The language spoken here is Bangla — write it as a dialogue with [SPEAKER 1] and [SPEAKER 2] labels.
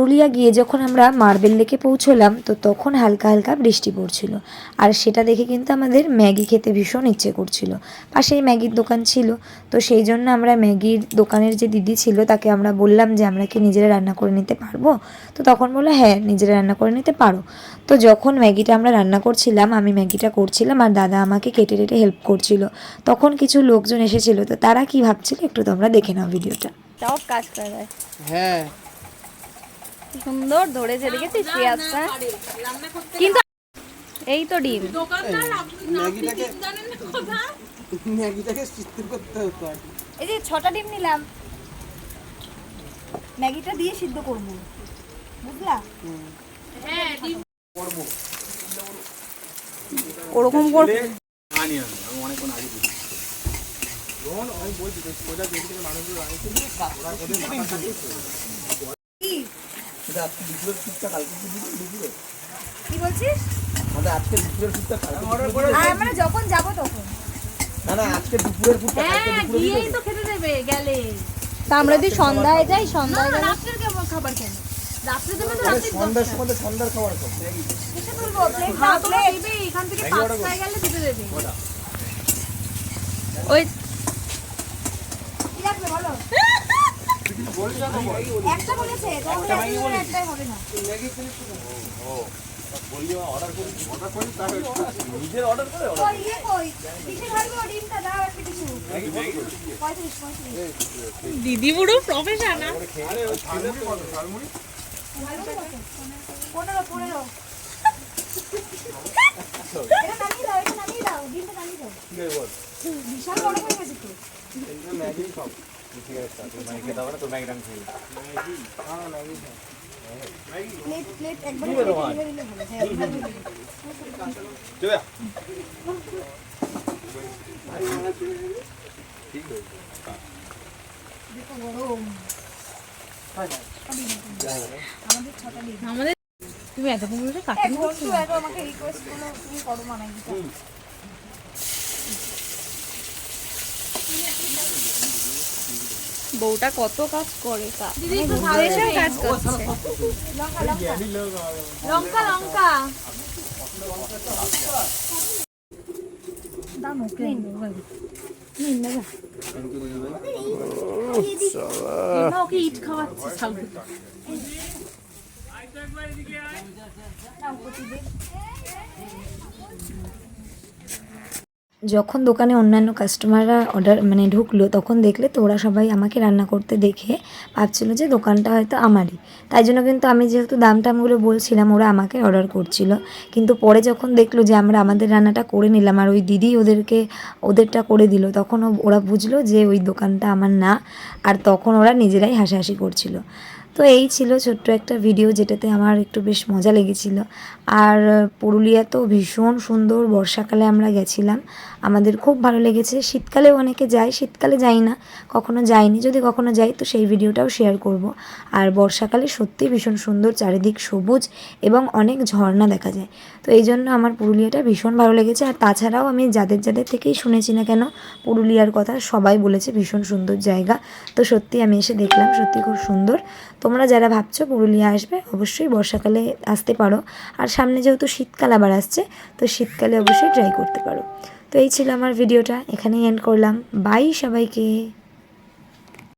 [SPEAKER 1] পুরুলিয়া গিয়ে যখন আমরা মার্বেল লেকে পৌঁছলাম তো তখন হালকা হালকা বৃষ্টি পড়ছিল। আর সেটা দেখে কিন্তু আমাদের ম্যাগি খেতে ভীষণ ইচ্ছে করছিল। পাশেই ম্যাগির দোকান ছিল, তো সেই জন্য আমরা ম্যাগির দোকানের যে দিদি ছিল তাকে আমরা বললাম যে আমরা কি নিজেরা রান্না করে নিতে পারবো। তো তখন বললো হ্যাঁ নিজেরা রান্না করে নিতে পারো। তো যখন ম্যাগিটা আমরা রান্না করছিলাম, আমি ম্যাগিটা করছিলাম আর দাদা আমাকে কেটে কেটে হেল্প করছিল, তখন কিছু লোকজন এসেছিল। তো তারা কি ভাবছিল একটু তোমরা দেখে নাও ভিডিওটা।
[SPEAKER 2] সব কাজ করে দেয়।
[SPEAKER 3] হ্যাঁ
[SPEAKER 2] সুন্দর ধরেছে, দেখেছিস পেঁয়াজটা? কিন্তু এই তো ডিম।
[SPEAKER 3] ম্যাগিটাকে সিদ্ধ করতে হতো।
[SPEAKER 2] এই যে 6টা ডিম নিলাম, ম্যাগিটা দিয়ে সিদ্ধ করব, বুঝলা? হ্যাঁ ডিম করব, ওরকম করব।
[SPEAKER 3] আমি অনেক কোন আগে বুঝি রোহন আমি বলছি তো সোজা যেদিন থেকে মানুষগুলো আইছে ওরা ওদের মাথা কাটে কি এটা আজকে দুপুরের টুকটা কালকে দুপুরে
[SPEAKER 2] কি বলছিস?
[SPEAKER 3] আমাদের আজকে দুপুরের টুকটা কালকে অর্ডার করে
[SPEAKER 2] আমরা যখন যাব তখন।
[SPEAKER 3] না আজকে দুপুরের টুকটা কালকে দুপুরে
[SPEAKER 2] গিয়েই তো খেতে দেবে গেলে। তা আমরা যদি সন্ধ্যায় যাই, সন্ধ্যায় গেলে রাতের কেমন খাবার খেতে? রাতে দেবে তো রাতে
[SPEAKER 3] সন্ধ্যার সময় সন্ধ্যার খাবার খাও।
[SPEAKER 2] কিসে তুলবো? প্লেট না প্লেট এখান থেকে 5টায় গেলে দিতে দেবে। ওই কি রাখবে বলো? একটা বলেছে, তাহলে একটাই হবে না।
[SPEAKER 3] ও বললি অর্ডার করি তাহলে নিজের অর্ডার করে
[SPEAKER 2] কই ইয়ে কই কিসে ধরবো ডিমটা? দাও একটা কিছু 35 দিদি পুরো প্রফেশনাল।
[SPEAKER 3] আরে ওই ছেলে কত ঝালমুড়ি
[SPEAKER 2] 15 এটা নামিয়ে দাও ডিমটা নামিয়ে দাও।
[SPEAKER 3] কি বল
[SPEAKER 2] বিশাল বড় হয়ে গেছে তো।
[SPEAKER 3] এটা ম্যাগি সব ঠিক আছে তুমি ম্যাগি খেতে পারো তো ম্যাগি রান খেয়ে ম্যাগি হ্যাঁ ম্যাগি
[SPEAKER 2] প্লেট একবার দিলে ভালো। হ্যাঁ
[SPEAKER 3] চলে ঠিক আছে
[SPEAKER 2] দেখো গরম। আমাদের 6টা ডিম। আমাদের তুমি এত কমলে কাটতে বলছো? একবার আমাকে রিকোয়েস্ট করলো তুমি করো মানাই দিতে। বউটা কত কাজ করে, দিদি তো ভালোই কাজ করছে। লঙ্কা দাম ওকে নিন না ওকে ইট খাওয়াচ্ছে সাউথ।
[SPEAKER 1] যখন দোকানে অন্যান্য কাস্টমাররা অর্ডার ঢুকলো তখন দেখলে তো ওরা সবাই আমাকে রান্না করতে দেখে ভাবছিল যে দোকানটা হয়তো আমারই। তাই জন্য কিন্তু আমি যেহেতু দাম টামগুলো বলছিলাম ওরা আমাকে অর্ডার করছিল। কিন্তু পরে যখন দেখলো যে আমরা আমাদের রান্নাটা করে নিলাম আর ওই দিদি ওদেরটা করে দিল, তখন ওরা বুঝলো যে ওই দোকানটা আমার না। আর তখন ওরা নিজেরাই হাসাহাসি করছিল। তো এই ছিল ছোট্ট একটা ভিডিও যেটাতে আমার একটু বেশ মজা লেগেছিল। আর পুরুলিয়া তো ভীষণ সুন্দর, বর্ষাকালে আমরা গেছিলাম, আমাদের খুব ভালো লেগেছে। শীতকালেও অনেকে যায়, শীতকালে যাই না, কখনো যাইনি, যদি কখনো যাই তো সেই ভিডিওটাও শেয়ার করব। আর বর্ষাকালে সত্যি ভীষণ সুন্দর, চারিদিক সবুজ এবং অনেক ঝর্ণা দেখা যায়। তো এই জন্য আমার পুরুলিয়াটা ভীষণ ভালো লেগেছে। আর তাছাড়াও আমি যাদের থেকেই শুনেছি না কেন পুরুলিয়ার কথা, সবাই বলেছে ভীষণ সুন্দর জায়গা। তো সত্যি আমি এসে দেখলাম, সত্যি খুব সুন্দর। তোমরা যারা ভাবছো পুরুলিয়া আসবে অবশ্যই বর্ষাকালে আসতে পারো। আর সামনে যেহেতু শীতকাল আবার আসছে, তো শীতকালে অবশ্যই ট্রাই করতে পারো। তো এই ছিল আমার ভিডিওটা, এখানেই এন্ড করলাম। বাই সবাইকে।